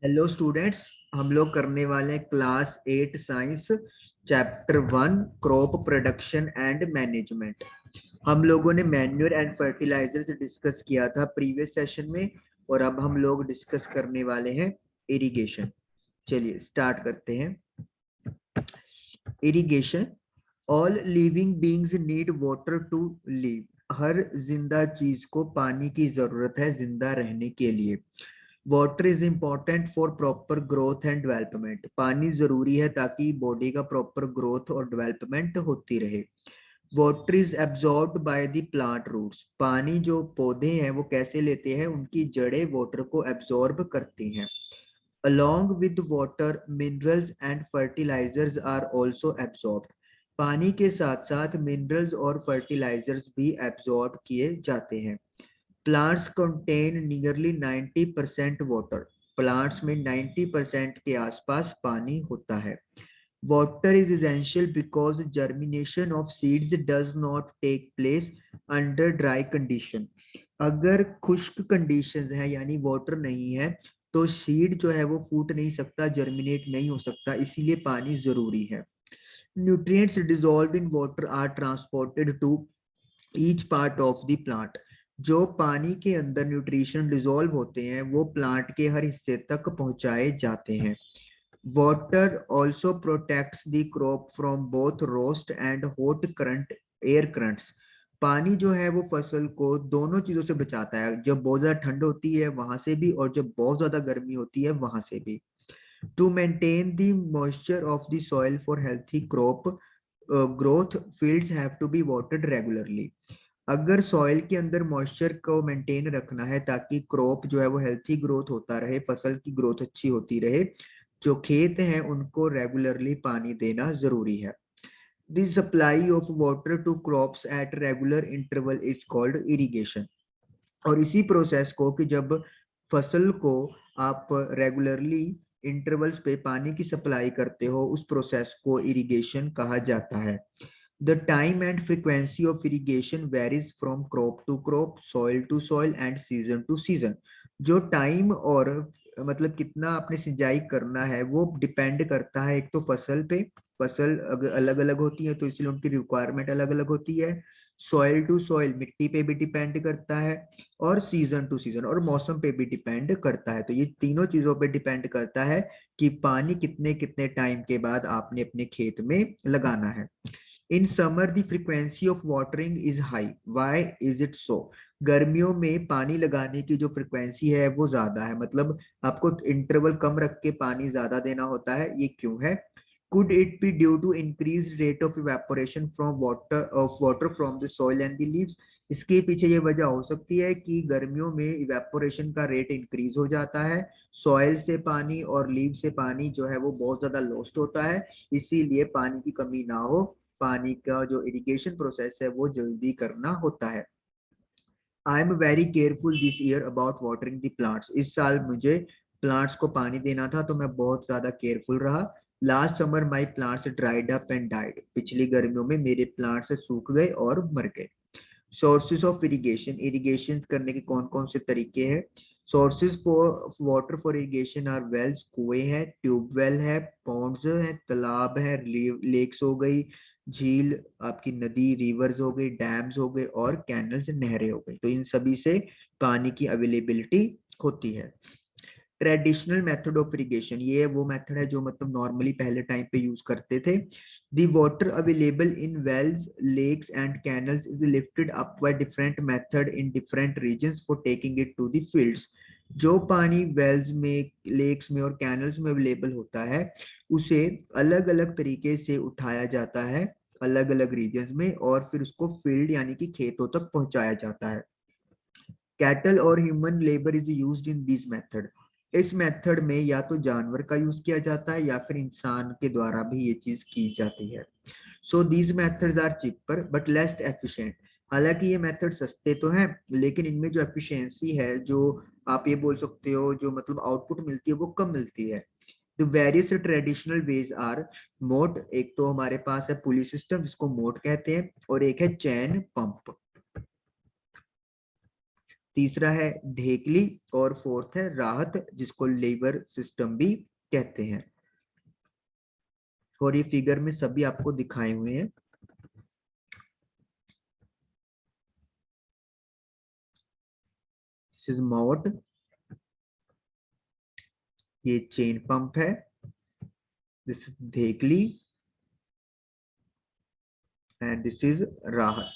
Hello students. हम लोग करने वाले हैं class 8 science chapter 1 crop production and management. हम लोगों ने मैन्योर एंड फर्टिलाइजर से डिस्कस किया था प्रीवियस सेशन में, और अब हम लोग डिस्कस करने वाले हैं इरिगेशन। चलिए स्टार्ट करते हैं। Irrigation. All living beings need water to live. हर जिंदा चीज को पानी की जरूरत है जिंदा रहने के लिए। Water is important for proper growth and development. पानी जरूरी है ताकि बॉडी का प्रॉपर ग्रोथ और डेवलपमेंट होती रहे। Water is absorbed by the plant roots. पानी जो पौधे हैं वो कैसे लेते हैं, उनकी जड़ें वाटर को एब्जॉर्ब करती हैं। Along with water, minerals and fertilizers are also absorbed. पानी के साथ साथ मिनरल्स और फर्टिलाइजर्स भी एब्जॉर्ब किए जाते हैं। Plants contain nearly 90% water. Plants में 90% के आसपास पानी होता है। Water is essential because germination of seeds does not take place under dry condition. अगर खुश्क कंडीशंस है यानी वाटर नहीं है तो सीड जो है वो फूट नहीं सकता, जर्मिनेट नहीं हो सकता, इसीलिए पानी जरूरी है। Nutrients dissolve in water are transported to each part of the plant. जो पानी के अंदर न्यूट्रिशन डिजोल्व होते हैं वो प्लांट के हर हिस्से तक पहुंचाए जाते हैं। Water also protects the crop from both roast and hot current air currents. पानी जो है वो फसल को दोनों चीजों से बचाता है, जब बहुत ज्यादा ठंड होती है वहां से भी, और जब बहुत ज्यादा गर्मी होती है वहां से भी। To maintain the moisture of the soil for healthy crop growth, fields have to be watered regularly. अगर सॉइल के अंदर मॉइस्चर को मेंटेन रखना है ताकि क्रॉप जो है वो हेल्थी ग्रोथ होता रहे, फसल की ग्रोथ अच्छी होती रहे, जो खेत हैं उनको रेगुलरली पानी देना जरूरी है। The supply of water to crops at regular interval is called irrigation. और इसी प्रोसेस को कि जब फसल को आप रेगुलरली इंटरवल्स पे पानी की सप्लाई करते हो, उस प्रोसेस को इरिगेशन कहा जाता है। The time and frequency of irrigation varies from crop to crop, soil to soil and season to season. जो टाइम और मतलब कितना आपने सिंचाई करना है वो डिपेंड करता है एक तो फसल पे। फसल अलग अलग होती है तो इसलिए उनकी रिक्वायरमेंट अलग अलग होती है। सॉइल टू सॉइल मिट्टी पे भी डिपेंड करता है, और सीजन टू सीजन और मौसम पे भी डिपेंड करता है। तो ये तीनों चीजों पे डिपेंड करता है कि पानी कितने कितने टाइम के बाद आपने अपने खेत में लगाना है। In summer the frequency of watering is high. Why is it so? गर्मियों में पानी लगाने की जो फ्रीक्वेंसी है वो ज्यादा है, मतलब आपको इंटरवल कम रख के पानी ज्यादा देना होता है। ये क्यों है? Could it be due to increased rate of evaporation from water from the soil and the leaves? इसके पीछे ये वजह हो सकती है कि गर्मियों में इवेपोरेशन का रेट इंक्रीज हो जाता है, सॉइल से पानी और लीव से पानी जो है वो बहुत ज्यादा लॉस्ट होता है, इसीलिए पानी की कमी ना हो, पानी का जो इरिगेशन प्रोसेस है वो जल्दी करना होता है। I am very careful this year about watering the plants. इस साल मुझे प्लांट्स को पानी देना था तो मैं बहुत ज्यादा केयरफुल रहा। Last summer my plants dried up and died. पिछली गर्मियों में मेरे प्लांट्स सूख गए और मर गए। Sources of irrigation. इरिगेशन करने के कौन कौन से तरीके हैं? Sources for water for irrigation are wells, कुएं हैं, ट्यूबवेल है, पॉन्ड्स है, तालाब है, लेक्स हो गई, झील आपकी नदी रिवर्स हो गई, डैम्स हो गए, और कैनल्स नहरें हो गई। तो इन सभी से पानी की अवेलेबिलिटी होती है। ट्रेडिशनल मेथड ऑफ इरिगेशन, ये वो मेथड है जो मतलब नॉर्मली पहले टाइम पे यूज करते थे। The water available in wells, lakes and canals is lifted up by different method in different regions for taking it to the fields. जो पानी वेल्स में, लेक्स में और कैनल्स में अवेलेबल होता है उसे अलग अलग तरीके से उठाया जाता है अलग अलग रीजन्स में, और फिर उसको फील्ड यानी कि खेतों तक पहुंचाया जाता है। कैटल और human labour is used in this method. इस मेथड में या तो जानवर का यूज किया जाता है या फिर इंसान के द्वारा भी ये चीज की जाती है। So these methods are cheaper but less efficient. हालांकि ये मेथड सस्ते तो हैं लेकिन इनमें जो एफिशिएंसी है, जो आप ये बोल सकते हो जो मतलब आउटपुट मिलती है वो कम मिलती है। The various traditional ways are moat, एक तो हमारे पास है पुली सिस्टम जिसको मोट कहते हैं, और एक है चैन पंप। तीसरा है ढेकली और फोर्थ है राहत, जिसको लीवर सिस्टम भी कहते हैं। और ये फिगर में सभी आपको दिखाए हुए हैं। दिस इज मोट, ये चेन पंप है, दिस इज ढेकली एंड दिस इज राहत।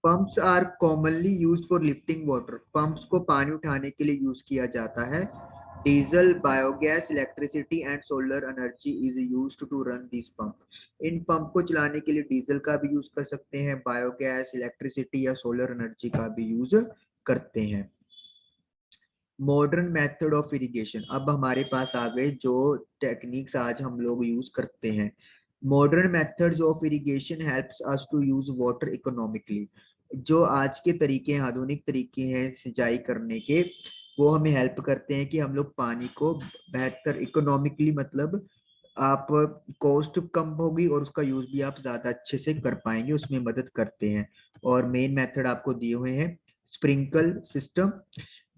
Pumps are commonly use for lifting water. Pumps को पानी उठाने के लिए यूज किया जाता है। Diesel, biogas, electricity and solar energy is used to run this pump. इन पंप को चलाने के लिए डीजल का भी यूज कर सकते हैं, बायोगैस, इलेक्ट्रिसिटी या सोलर एनर्जी का भी यूज करते हैं। मॉडर्न मेथड ऑफ इरिगेशन, अब हमारे पास आ गए जो टेक्निक्स आज हम लोग यूज करते हैं। Modern methods of irrigation helps us to use water economically. जो आज के तरीके हैं, आधुनिक तरीके हैं सिंचाई करने के, वो हमें हेल्प करते हैं कि हम लोग पानी को बेहतर इकोनॉमिकली, मतलब आप कॉस्ट कम होगी और उसका यूज भी आप ज्यादा अच्छे से कर पाएंगे, उसमें मदद करते हैं। और मेन मेथड आपको दिए हुए हैं। Sprinkle system,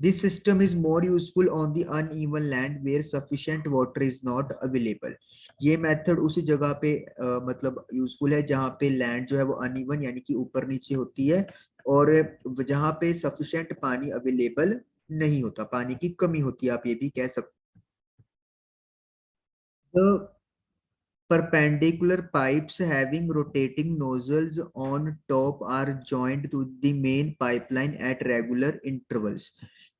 this system is more useful on the uneven land where sufficient water is not available। ये मेथड उसी जगह पे मतलब यूजफुल है जहाँ पे लैंड जो है वो अनइवन यानी कि ऊपर नीचे होती है, और जहाँ पे सफिशिएंट पानी अवेलेबल नहीं होता, पानी की कमी होती है, आप ये भी कह सकते हो। Perpendicular pipes having rotating nozzles on top are joined to the main pipeline at regular intervals।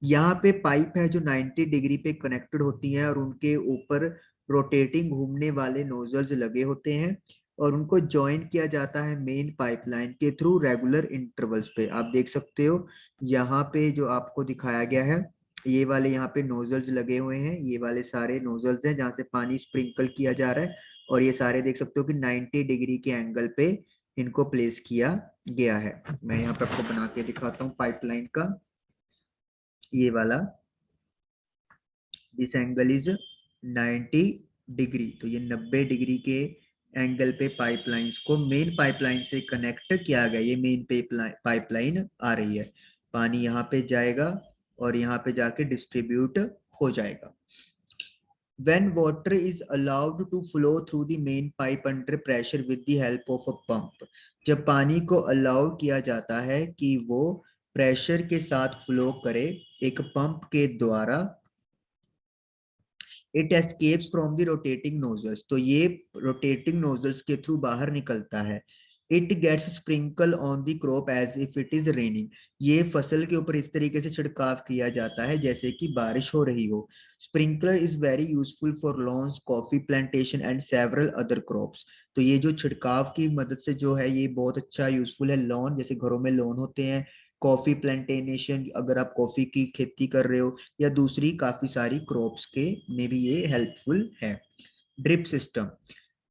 यहाँ पे पाइप है जो 90 डिग्री पे कनेक्टेड होती हैं और उनके ऊपर रोटेटिंग घूमने वाले नोजल्स लगे होते हैं, और उनको ज्वाइन किया जाता है मेन पाइपलाइन के थ्रू रेगुलर इंटरवल्स पे। आप देख सकते हो यहाँ पे जो आपको दिखाया गया है, ये वाले यहाँ पे नोजल्स लगे हुए हैं, ये वाले सारे नोजल्स हैं जहाँ से पानी स्प्रिंकल किया जा रहा है, और ये सारे देख सकते हो कि 90 डिग्री के एंगल पे इनको प्लेस किया गया है। मैं यहाँ पे आपको बना के दिखाता हूँ पाइपलाइन का। ये वाला, दिस एंगल इज 90 डिग्री, तो ये 90 डिग्री के एंगल पे पाइपलाइंस को मेन पाइपलाइन से कनेक्ट किया गया। ये मेन पाइपलाइन आ रही है, पानी यहाँ पे जाएगा और यहाँ पे जाके डिस्ट्रीब्यूट हो जाएगा। When water is allowed to flow through the main pipe under pressure with the help of a pump, जब पानी को अलाउ किया जाता है कि वो प्रेशर के साथ फ्लो करे एक पंप के द्वारा, it escapes from the rotating nozzles, तो ये रोटेटिंग नोजल्स के थ्रू बाहर निकलता है। It gets sprinkle on the crop as if it is raining, ये फसल के ऊपर इस तरीके से छिड़काव किया जाता है जैसे कि बारिश हो रही हो। Sprinkler is very useful for lawns, coffee plantation and several other crops. तो ये जो छिड़काव की मदद से जो है ये बहुत अच्छा यूजफुल है। लॉन, जैसे घरों में लॉन होते हैं, कॉफी प्लांटेशन, अगर आप कॉफी की खेती कर रहे हो, या दूसरी काफी सारी क्रॉप्स के में भी ये हेल्पफुल है। Drip system,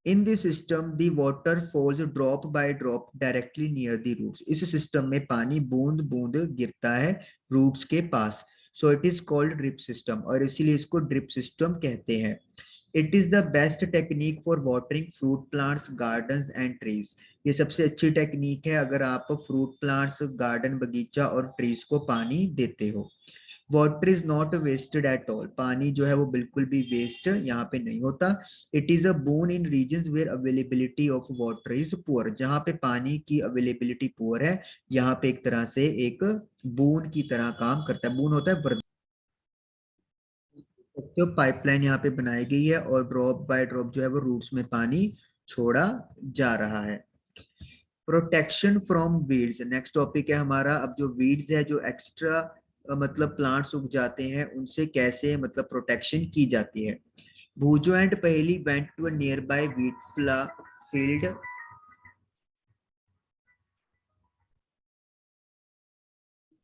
in this system the water falls drop by drop directly near the roots. इस सिस्टम में पानी बूंद बूंद गिरता है रूट्स के पास, so it is called drip system, और इसीलिए इसको ड्रिप सिस्टम कहते हैं। It is the best technique for watering fruit plants, gardens and trees. ये सबसे अच्छी टेक्निक है अगर आप फ्रूट प्लांट्स, गार्डन, बगीचा और ट्रीज को पानी देते हो। Water is not wasted at all, पानी जो है वो बिल्कुल भी वेस्ट यहाँ पे नहीं होता। It is a boon in regions where availability of water is poor, जहाँ पे पानी की अवेलेबिलिटी पुअर है, यहाँ पे एक तरह से एक बून की तरह काम करता है। बून होता है जो पाइपलाइन यहाँ पे बनाई गई है, और ड्रॉप बाय ड्रॉप जो है वो रूट्स में पानी छोड़ा जा रहा है। Protection from weeds, next topic है हमारा। अब जो वीड्स है, जो एक्स्ट्रा मतलब प्लांट्स उग जाते हैं, उनसे कैसे मतलब प्रोटेक्शन की जाती है। Bhujo and Paheli went to a nearby wheat field.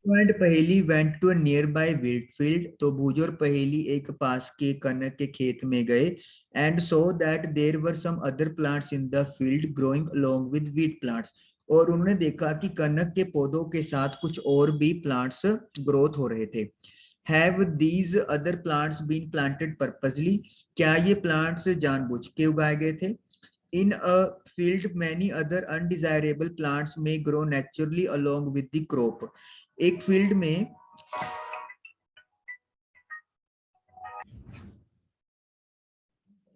And Paheli went to a nearby wheat field, तो भूजो और पहेली एक पास के कनक के खेत में गए, and so that there were some other plants in the field growing along with wheat plants, और उन्होंने देखा कि कनक के पौधों के साथ कुछ और भी प्लांट्स ग्रोथ हो रहे थे। Have these other plants been planted purposely, क्या ये प्लांट्स जानबूझ के उगाए गए थे। In a field many other undesirable plants may grow naturally along with the crop. एक फील्ड में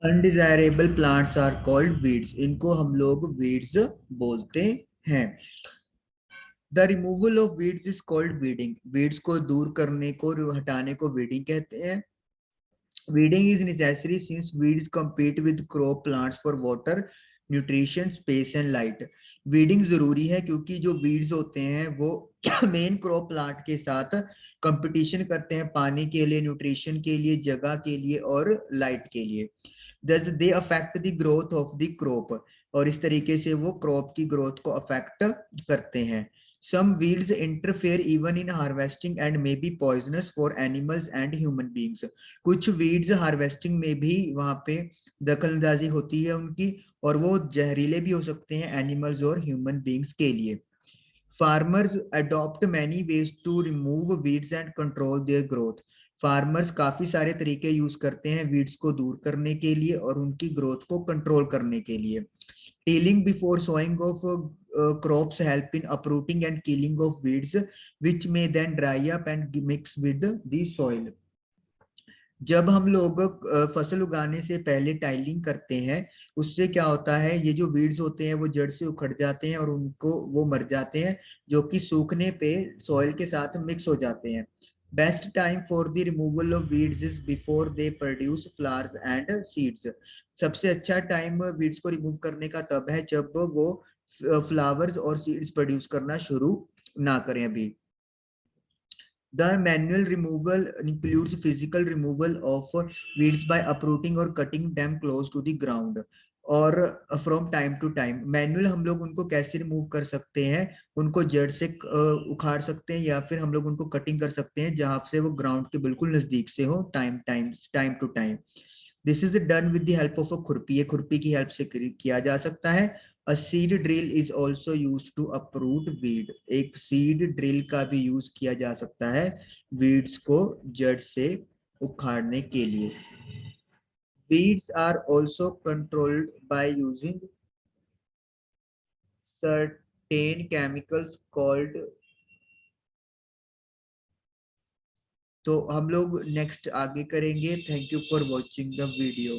undesirable plants are called weeds, इनको हम लोग वीड्स बोलते हैं। The removal of weeds is called weeding, weeds को दूर करने को, हटाने को वीडिंग कहते हैं। Weeding is necessary since weeds compete with crop plants for water, nutrition, space and light। Weeding जरूरी है क्योंकि जो वीड्स होते हैं वो मेन क्रॉप प्लांट के साथ कंपटीशन करते हैं पानी के लिए, न्यूट्रिशन के लिए, जगह के लिए और लाइट के लिए। Thus they affect the growth of the crop, और इस तरीके से वो क्रॉप की ग्रोथ को अफेक्ट करते हैं। Some weeds interfere even in harvesting and may be poisonous for animals and human beings। कुछ weeds हार्वेस्टिंग में भी वहां पे दखलंदाजी होती है उनकी, और वो जहरीले भी हो सकते हैं एनिमल्स और ह्यूमन बींग्स के लिए। Farmers adopt many ways to remove weeds and control their growth. Farmers काफी सारे तरीके यूज करते हैं वीड्स को दूर करने के लिए और उनकी ग्रोथ को कंट्रोल करने के लिए। Tilling before sowing of crops help in uprooting and killing of weeds which may then dry up and mix with the soil। जब हम लोग फसल उगाने से पहले टाइलिंग करते हैं, उससे क्या होता है, ये जो वीड्स होते हैं वो जड़ से उखड़ जाते हैं और उनको वो मर जाते हैं, जो कि सूखने पे सॉइल के साथ मिक्स हो जाते हैं। Best time for the removal of weeds is before they produce flowers and seeds. सबसे अच्छा टाइम वीड्स को रिमूव करने का तब है जब वो फ्लावर्स और सीड्स प्रोड्यूस करना शुरू ना करें अभी। The manual removal includes physical removal of weeds by uprooting or cutting them close to the ground। और from time to time manual हम लोग उनको कैसे रिमूव कर सकते हैं, उनको जड़ से उखाड़ सकते हैं या फिर हम लोग उनको कटिंग कर सकते हैं जहां से वो ग्राउंड के बिल्कुल नजदीक से हो, time to time. This is done with the help of a khurpi, ये खुरपी की हेल्प से किया जा सकता है। A seed drill is also use to uproot weed, एक सीड ड्रिल का भी यूज किया जा सकता है वीड्स को जड़ से उखाड़ने के लिए। Weeds are also controlled by using certain chemicals called। तो हम लोग नेक्स्ट आगे करेंगे। Thank you for watching the video.